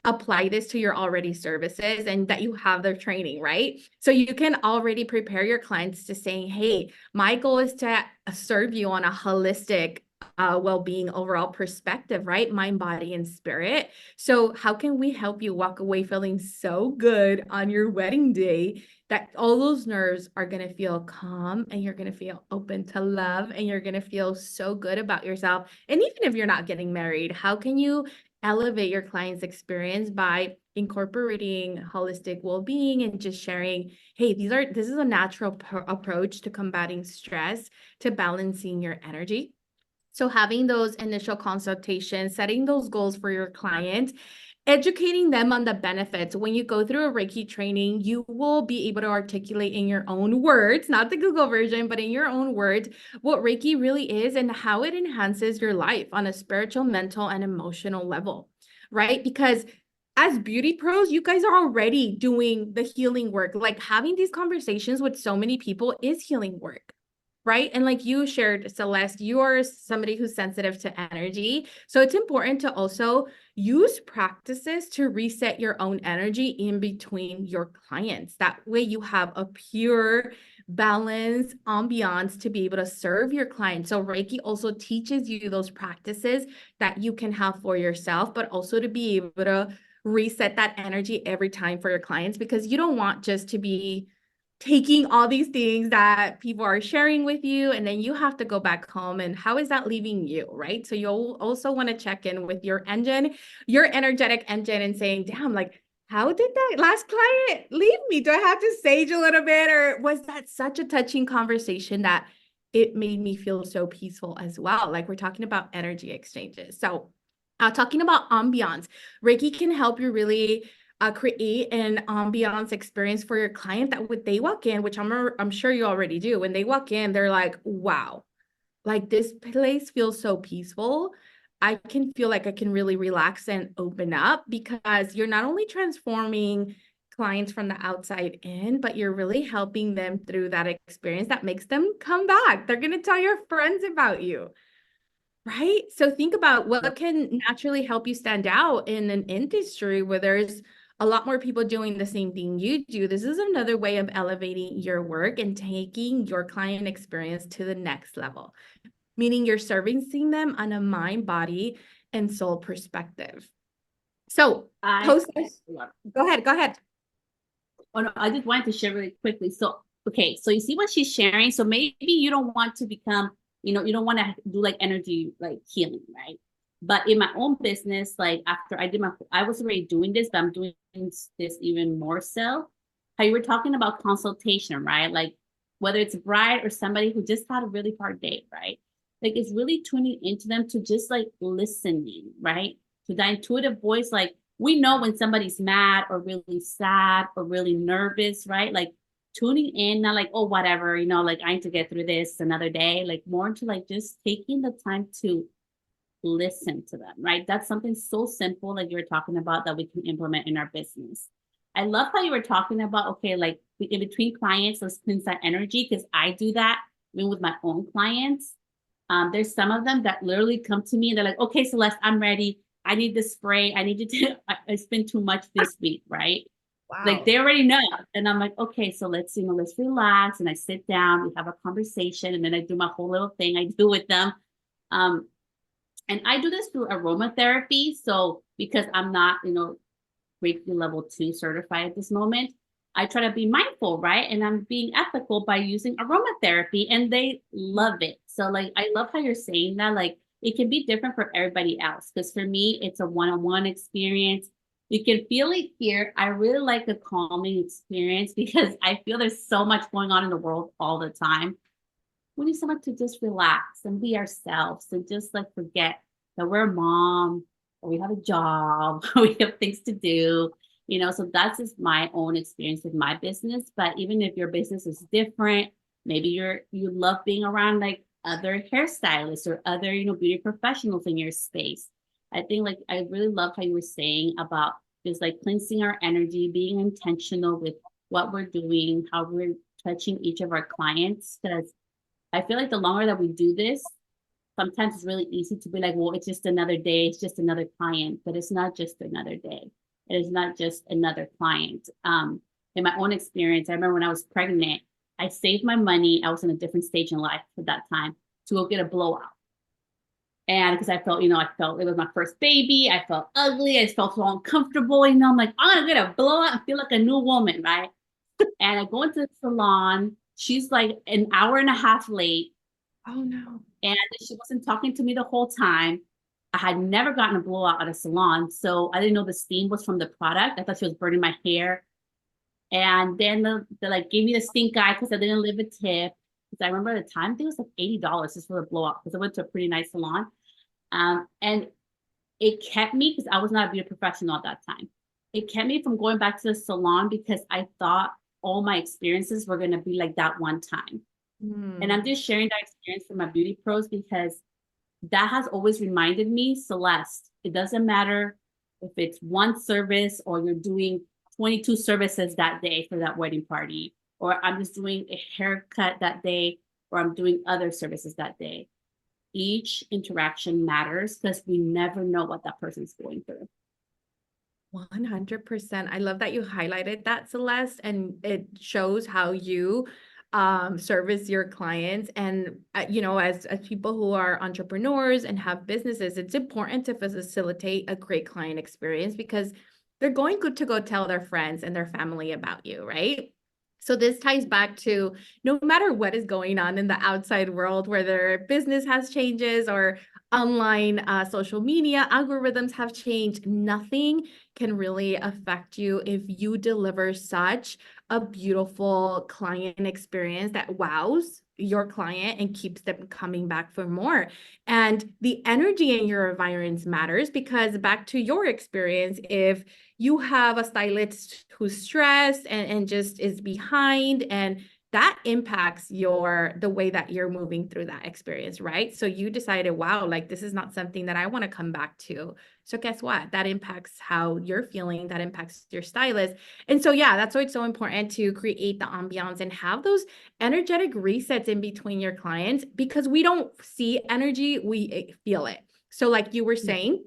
apply this to your already services and that you have their training, right? So you can already prepare your clients to saying, hey, my goal is to serve you on a holistic well-being overall perspective, right? Mind, body, and spirit. So how can we help you walk away feeling so good on your wedding day that all those nerves are going to feel calm and you're going to feel open to love and you're going to feel so good about yourself. And even if you're not getting married, how can you elevate your client's experience by incorporating holistic well-being and just sharing, hey, this is a natural approach to combating stress, to balancing your energy. So having those initial consultations, setting those goals for your client, educating them on the benefits. When you go through a Reiki training, you will be able to articulate in your own words, not the Google version, but in your own words, what Reiki really is and how it enhances your life on a spiritual, mental, and emotional level, right? Because as beauty pros, you guys are already doing the healing work. Like having these conversations with so many people is healing work. Right. And like you shared, Celeste, you are somebody who's sensitive to energy. So it's important to also use practices to reset your own energy in between your clients. That way you have a pure, balanced ambiance to be able to serve your clients. So Reiki also teaches you those practices that you can have for yourself, but also to be able to reset that energy every time for your clients because you don't want just to be taking all these things that people are sharing with you and then you have to go back home and how is that leaving you, right? So you'll also want to check in with your engine, your energetic engine and saying, damn, like how did that last client leave me? Do I have to sage a little bit or was that such a touching conversation that it made me feel so peaceful as well? Like we're talking about energy exchanges. So talking about ambiance, Reiki can help you really create an ambiance experience for your client that when they walk in, which I'm sure you already do, when they walk in, they're like, wow, like this place feels so peaceful. I can feel like I can really relax and open up because you're not only transforming clients from the outside in, but you're really helping them through that experience that makes them come back. They're going to tell your friends about you. Right? So think about what can naturally help you stand out in an industry where there's a lot more people doing the same thing you do. This is another way of elevating your work and taking your client experience to the next level, meaning you're servicing them on a mind, body, and soul perspective. So I post this. Go ahead. Oh no, I just wanted to share really quickly. So, okay, so you see what she's sharing. So maybe you don't want to become, you don't want to do like energy like healing, right? But in my own business, like after I was already doing this, but I'm doing this even more so. How you were talking about consultation, right? Like whether it's a bride or somebody who just had a really hard day, right? Like it's really tuning into them to just like listening, right? To that intuitive voice, like we know when somebody's mad or really sad or really nervous, right? Like tuning in, not like, oh, whatever, you know, like I need to get through this another day, like more into like just taking the time to listen to them, right? That's something so simple like you were talking about that we can implement in our business. I love how you were talking about, okay, like in between clients, let's cleanse that energy because I do that even with my own clients. There's some of them that literally come to me and they're like, okay, Celeste, I'm ready. I need this spray. I need you to, I spent too much this week, right? Like Wow. they already know. And I'm like, okay, so let's, you know, let's relax. And I sit down, we have a conversation, and then I do my whole little thing I do with them. Um, and I do this through aromatherapy. So because I'm not, you know, Reiki level 2 certified at this moment, I try to be mindful, right? And I'm being ethical by using aromatherapy, and they love it. So like I love how you're saying that. Like it can be different for everybody else. Because for me, it's a one-on-one experience. You can feel it here. I really like a calming experience because I feel there's so much going on in the world all the time. We need someone to just relax and be ourselves and just like forget that we're a mom or we have a job or we have things to do, you know. So that's just my own experience with my business. But even if your business is different, maybe you love being around like other hairstylists or other, you know, beauty professionals in your space. I think like I really love how you were saying about just like cleansing our energy, being intentional with what we're doing, how we're touching each of our clients. Because I feel like the longer that we do this, sometimes it's really easy to be like, well, it's just another day, it's just another client, but it's not just another day. It is not just another client. In my own experience, I remember when I was pregnant, I saved my money. I was in a different stage in life at that time to go get a blowout. And because I felt, you know, I felt it was my first baby. I felt ugly. I felt so uncomfortable. You know, I'm like, I'm going to get a blowout and feel like a new woman, right? And I go into the salon. She's like an hour and a half late. Oh no. And she wasn't talking to me the whole time. I had never gotten a blowout at a salon. So I didn't know the steam was from the product. I thought she was burning my hair. And then they like gave me the stink eye because I didn't leave a tip. Because I remember at the time, I think it was like $80 just for the blowout because I went to a pretty nice salon. And it kept me, because I was not a beauty professional at that time. It kept me from going back to the salon because I thought all my experiences were going to be like that one time. And I'm Hmm. just sharing that experience for my beauty pros because that has always reminded me, Celeste, it doesn't matter if it's one service or you're doing 22 services that day for that wedding party, or I'm just doing a haircut that day, or I'm doing other services that day. Each interaction matters because we never know what that person's going through. 100%. I love that you highlighted that, Celeste, and it shows how you service your clients. And you know, as people who are entrepreneurs and have businesses, it's important to facilitate a great client experience because they're going to go tell their friends and their family about you, right? So this ties back to no matter what is going on in the outside world, whether business has changes or online social media algorithms have changed, nothing can really affect you if you deliver such a beautiful client experience that wows your client and keeps them coming back for more. And the energy in your environments matters because back to your experience, if you have a stylist who's stressed and just is behind, and that impacts the way that you're moving through that experience, right? So you decided, wow, like this is not something that I want to come back to. So guess what? That impacts how you're feeling, that impacts your stylist. And so, yeah, that's why it's so important to create the ambiance and have those energetic resets in between your clients because we don't see energy, we feel it. So like you were saying,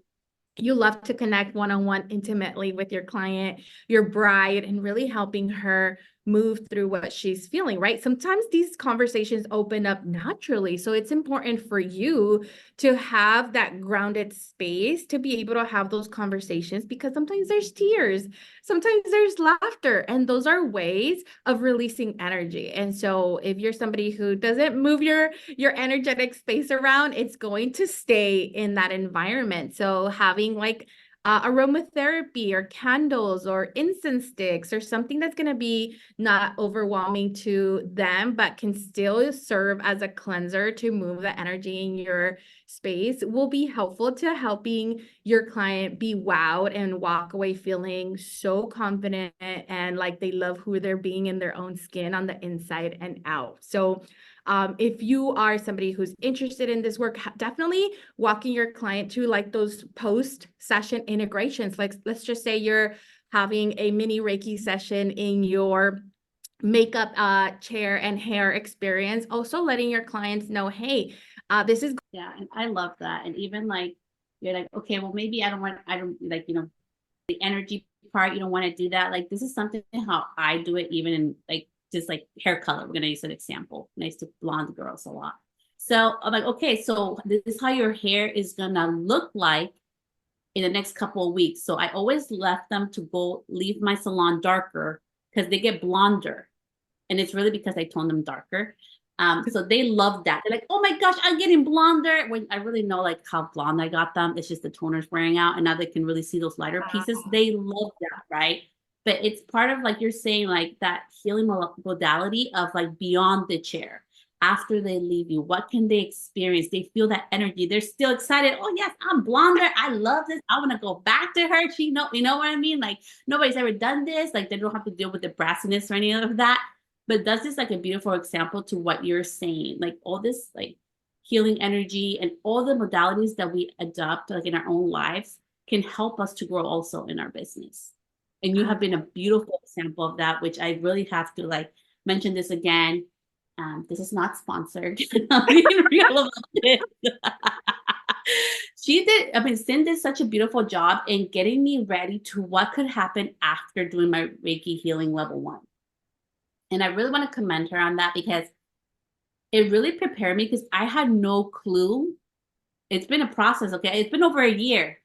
you love to connect one-on-one intimately with your client, your bride, and really helping her move through what she's feeling, right? Sometimes these conversations open up naturally. So it's important for you to have that grounded space to be able to have those conversations because sometimes there's tears, sometimes there's laughter, and those are ways of releasing energy. And so if you're somebody who doesn't move your energetic space around, it's going to stay in that environment. So having like aromatherapy or candles or incense sticks or something that's going to be not overwhelming to them, but can still serve as a cleanser to move the energy in your space will be helpful to helping your client be wowed and walk away feeling so confident and like they love who they're being in their own skin on the inside and out. So if you are somebody who's interested in this work, definitely walking your client to like those post-session integrations. Like, let's just say you're having a mini Reiki session in your makeup chair and hair experience. Also letting your clients know, hey, this is Yeah, and I love that. And even like you're like, okay, well maybe I don't like, the energy part, you don't want to do that. Like this is something how I do it, even in like just like hair color. We're gonna use an example. I used to blonde girls a lot. So I'm like, okay, so this is how your hair is gonna look like in the next couple of weeks. So I always left them to go leave my salon darker because they get blonder. And it's really because I toned them darker. So they love that. They're like, oh my gosh, I'm getting blonder. When I really know like how blonde I got them. It's just the toner's wearing out. And now they can really see those lighter pieces. They love that, right? But it's part of like you're saying, like that healing modality of like beyond the chair. After they leave you, what can they experience? They feel that energy. They're still excited. Oh yes, I'm blonder. I love this. I want to go back to her. You know what I mean? Like nobody's ever done this. Like they don't have to deal with the brassiness or any of that. But that's just like a beautiful example to what you're saying. Like all this like healing energy and all the modalities that we adopt like in our own lives can help us to grow also in our business. And you have been a beautiful example of that, which I really have to like mention this again. This is not sponsored. I'm being real about this. Sin did such a beautiful job in getting me ready to what could happen after doing my Reiki healing level 1. And I really want to commend her on that because it really prepared me because I had no clue. It's been a process, okay? It's been over a year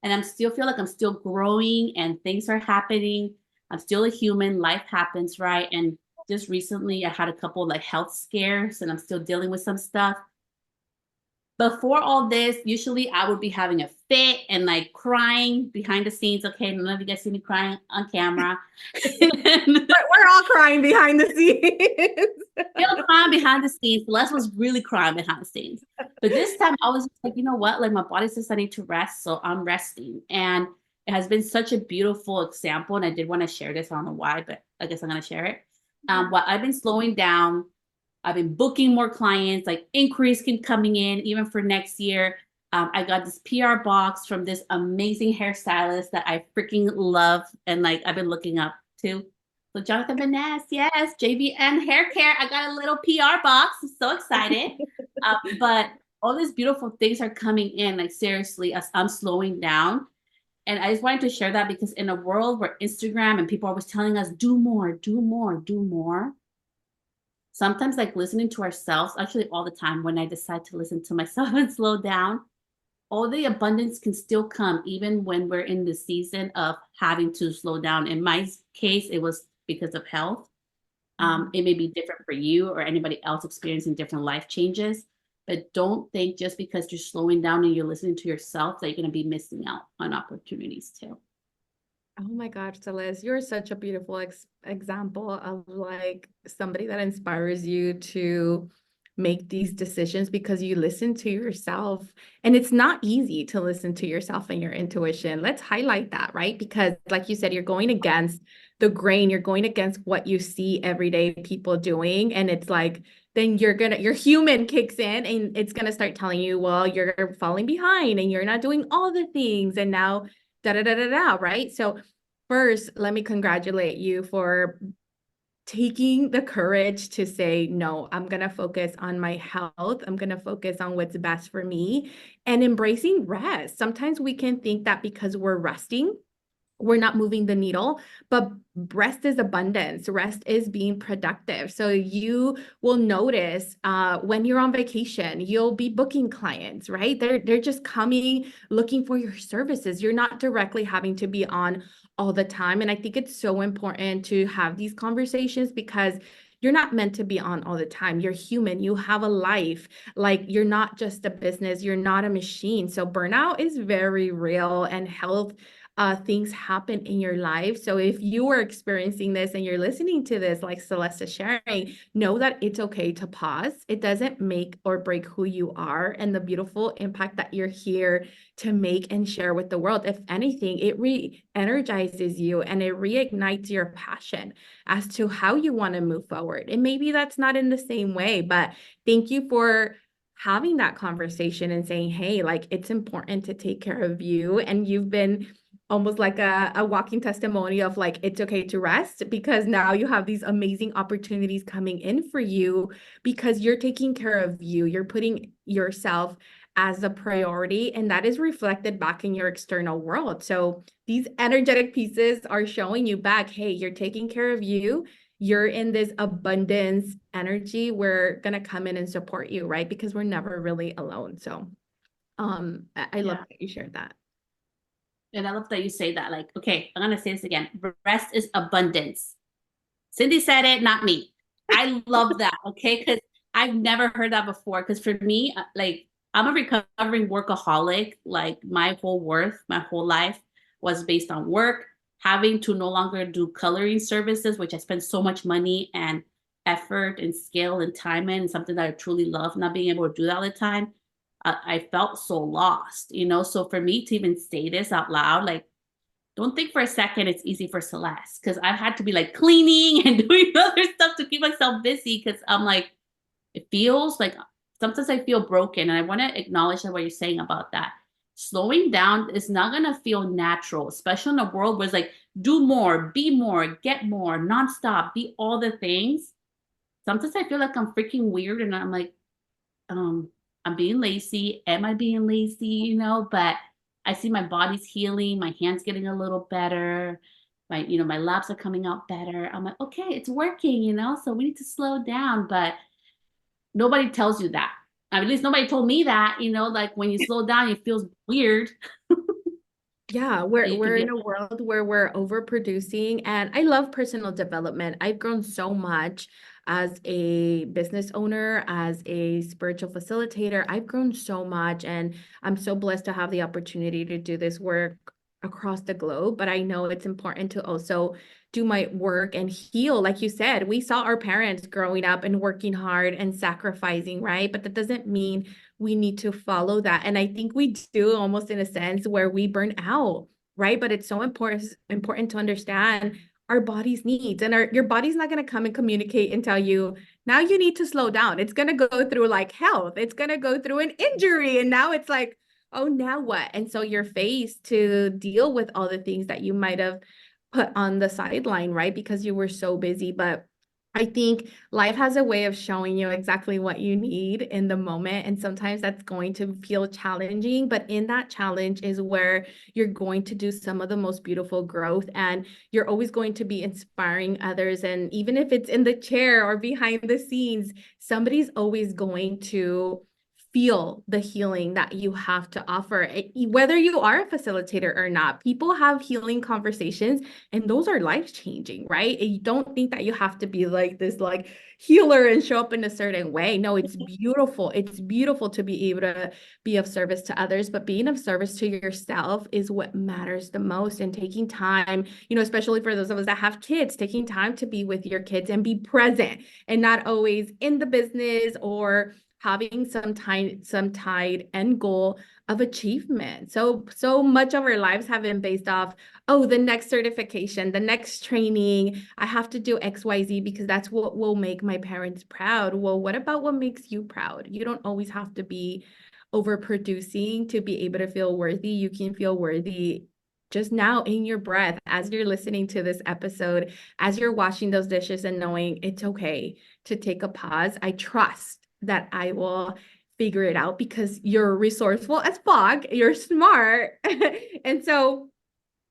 and I'm still feel like I'm still growing and things are happening. I'm still a human, life happens, right? And just recently I had a couple like health scares and I'm still dealing with some stuff. Before all this, usually I would be having a fit and like crying behind the scenes. Okay, none of you guys see me crying on camera. we're all crying behind the scenes. Still crying behind the scenes. Les was really crying behind the scenes. But this time I was like, you know what? Like my body says I need to rest. So I'm resting. And it has been such a beautiful example. And I did want to share this. I don't know why, but I guess I'm going to share it. What I've been slowing down. I've been booking more clients, like inquiries can coming in even for next year. I got this PR box from this amazing hairstylist that I freaking love. And like, I've been looking up to. So Jonathan Vaness, yes, JVN Hair Care. I got a little PR box. I'm so excited. But all these beautiful things are coming in, like seriously, as I'm slowing down. And I just wanted to share that because in a world where Instagram and people are always telling us, do more, do more, do more. Sometimes like listening to ourselves, actually all the time when I decide to listen to myself and slow down, all the abundance can still come even when we're in the season of having to slow down. In my case, it was because of health. It may be different for you or anybody else experiencing different life changes, but don't think just because you're slowing down and you're listening to yourself that you're going to be missing out on opportunities too. Oh my gosh, Celeste, you're such a beautiful example of like somebody that inspires you to make these decisions because you listen to yourself. And it's not easy to listen to yourself and your intuition. Let's highlight that, right? Because like you said, you're going against the grain, you're going against what you see everyday people doing. And it's like, then your human kicks in and it's going to start telling you, well, you're falling behind and you're not doing all the things. And now da da da da da, right? So first, let me congratulate you for taking the courage to say, no, I'm going to focus on my health. I'm going to focus on what's best for me and embracing rest. Sometimes we can think that because we're resting, we're not moving the needle, but rest is abundance. Rest is being productive. So you will notice when you're on vacation, you'll be booking clients, right? They're just coming, looking for your services. You're not directly having to be on all the time. And I think it's so important to have these conversations because you're not meant to be on all the time. You're human. You have a life. Like you're not just a business. You're not a machine. So burnout is very real and health things happen in your life. So if you are experiencing this and you're listening to this, like Celeste is sharing, know that it's okay to pause. It doesn't make or break who you are and the beautiful impact that you're here to make and share with the world. If anything, it re-energizes you and it reignites your passion as to how you want to move forward. And maybe that's not in the same way, but thank you for having that conversation and saying, hey, like it's important to take care of you. And you've been almost like a walking testimony of like, it's okay to rest, because now you have these amazing opportunities coming in for you because you're taking care of you. You're putting yourself as a priority, and that is reflected back in your external world. So these energetic pieces are showing you back, hey, you're taking care of you. You're in this abundance energy. We're going to come in and support you, right? Because we're never really alone. So I love Yeah. that you shared that. And I love that you say that. Like, okay, I'm gonna say this again. Rest is abundance. Cindy said it, not me. I love that. Okay, because I've never heard that before. Because for me, like, I'm a recovering workaholic. Like, my whole worth, my whole life was based on work. Having to no longer do coloring services, which I spend so much money and effort and skill and time in, something that I truly love. Not being able to do that all the time, I felt so lost. So for me to even say this out loud, like, don't think for a second it's easy for Celeste, because I've had to be like cleaning and doing other stuff to keep myself busy, because I'm like, it feels like sometimes I feel broken. And I want to acknowledge that what you're saying about that. Slowing down is not going to feel natural, especially in a world where it's like, do more, be more, get more, nonstop, be all the things. Sometimes I feel like I'm freaking weird and I'm like, um, I'm being lazy. Am I being lazy? But I see my body's healing, my hands getting a little better, my labs are coming out better. I'm like, okay, it's working. So we need to slow down, but nobody tells you that. At least nobody told me that, like when you slow down, it feels weird. Yeah, we're You could we're be in a world where we're overproducing, and I love personal development. I've grown so much as a business owner, as a spiritual facilitator. I've grown so much, and I'm so blessed to have the opportunity to do this work across the globe. But I know it's important to also do my work and heal. Like you said, we saw our parents growing up and working hard and sacrificing, right? But that doesn't mean we need to follow that. And I think we do almost in a sense where we burn out, right? But it's so important to understand our body's needs, and your body's not going to come and communicate and tell you, now you need to slow down. It's going to go through like health. It's going to go through an injury. And now it's like, oh, now what? And so you're faced to deal with all the things that you might have put on the sideline, right? Because you were so busy. But I think life has a way of showing you exactly what you need in the moment. And sometimes that's going to feel challenging, but in that challenge is where you're going to do some of the most beautiful growth, and you're always going to be inspiring others. And even if it's in the chair or behind the scenes, somebody's always going to feel the healing that you have to offer. Whether you are a facilitator or not, people have healing conversations, and those are life-changing, right? And you don't think that you have to be like this like healer and show up in a certain way. No, it's beautiful. It's beautiful to be able to be of service to others, but being of service to yourself is what matters the most. And taking time, especially for those of us that have kids, taking time to be with your kids and be present, and not always in the business or having some tied end goal of achievement. So much of our lives have been based off, oh, the next certification, the next training, I have to do XYZ because that's what will make my parents proud. Well, what about what makes you proud? You don't always have to be overproducing to be able to feel worthy. You can feel worthy just now in your breath, as you're listening to this episode, as you're washing those dishes and knowing it's okay to take a pause. I trust that I will figure it out because you're resourceful as fuck, you're smart. And so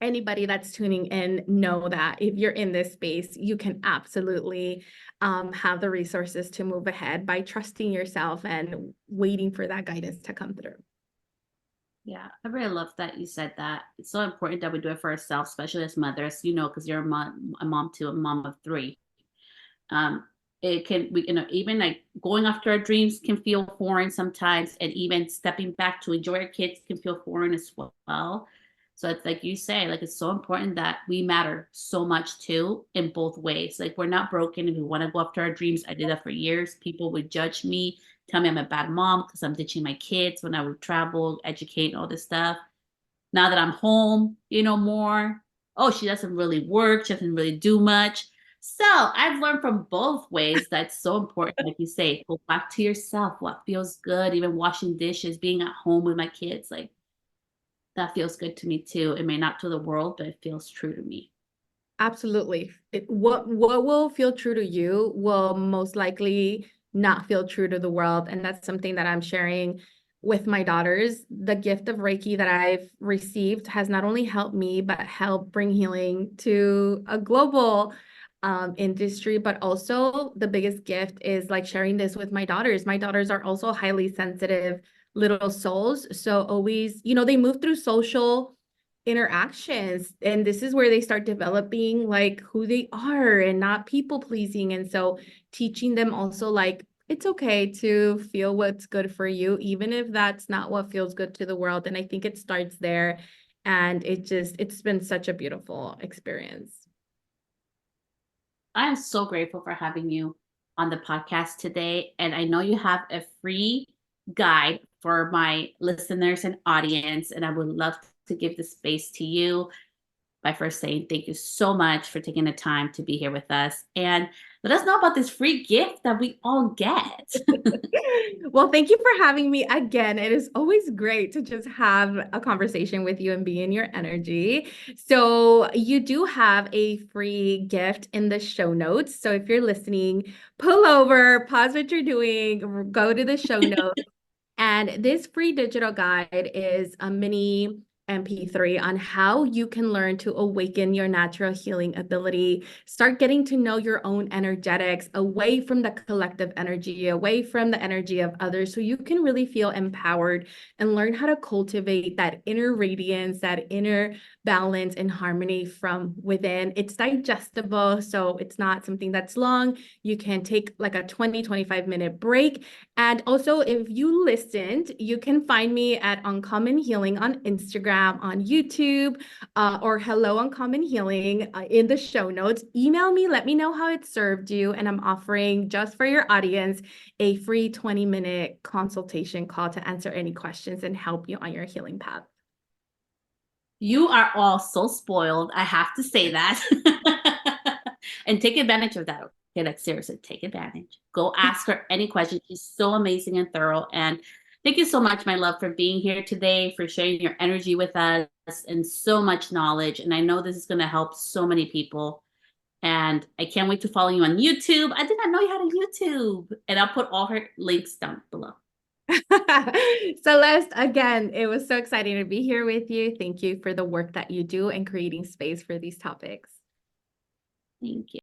anybody that's tuning in, know that if you're in this space, you can absolutely have the resources to move ahead by trusting yourself and waiting for that guidance to come through. Yeah, I really love that you said that. It's so important that we do it for ourselves, especially as mothers, because you're a mom too, a mom of three. Um, it can, even like going after our dreams can feel foreign sometimes, and even stepping back to enjoy our kids can feel foreign as well. So it's like you say, like it's so important that we matter so much too in both ways. Like we're not broken if we want to go after our dreams. I did that for years. People would judge me, tell me I'm a bad mom because I'm ditching my kids when I would travel, educate, all this stuff. Now that I'm home, more. Oh, she doesn't really work. She doesn't really do much. So I've learned from both ways that's so important. Like you say, go back to yourself. What feels good, even washing dishes, being at home with my kids. Like that feels good to me too. It may not to the world, but it feels true to me. Absolutely. What will feel true to you will most likely not feel true to the world. And that's something that I'm sharing with my daughters. The gift of Reiki that I've received has not only helped me, but helped bring healing to a global industry. But also the biggest gift is like sharing this with my daughters. My daughters are also highly sensitive little souls. So always, they move through social interactions, and this is where they start developing like who they are and not people pleasing. And so teaching them also like it's okay to feel what's good for you, even if that's not what feels good to the world. And I think it starts there, and it's been such a beautiful experience. I am so grateful for having you on the podcast today. And I know you have a free guide for my listeners and audience. And I would love to give the space to you by first saying thank you so much for taking the time to be here with us. And let us know about this free gift that we all get. Well, thank you for having me again. It is always great to just have a conversation with you and be in your energy. So, you do have a free gift in the show notes. So, if you're listening, pull over, pause what you're doing, go to the show notes. And this free digital guide is a mini MP3 on how you can learn to awaken your natural healing ability, start getting to know your own energetics away from the collective energy, away from the energy of others, so you can really feel empowered and learn how to cultivate that inner radiance, that inner balance and harmony from within. It's digestible, so it's not something that's long. You can take like a 25-minute break. And also, if you listened, you can find me at Uncommon Healing on Instagram, on YouTube, or Hello Uncommon Healing in the show notes. Email me, let me know how it served you. And I'm offering just for your audience a free 20-minute consultation call to answer any questions and help you on your healing path. You are all so spoiled. I have to say that. And take advantage of that. Okay, like seriously, take advantage. Go ask her any questions. She's so amazing and thorough. And thank you so much, my love, for being here today, for sharing your energy with us and so much knowledge. And I know this is going to help so many people. And I can't wait to follow you on YouTube. I did not know you had a YouTube. And I'll put all her links down below. Celeste, again, it was so exciting to be here with you. Thank you for the work that you do and creating space for these topics. Thank you.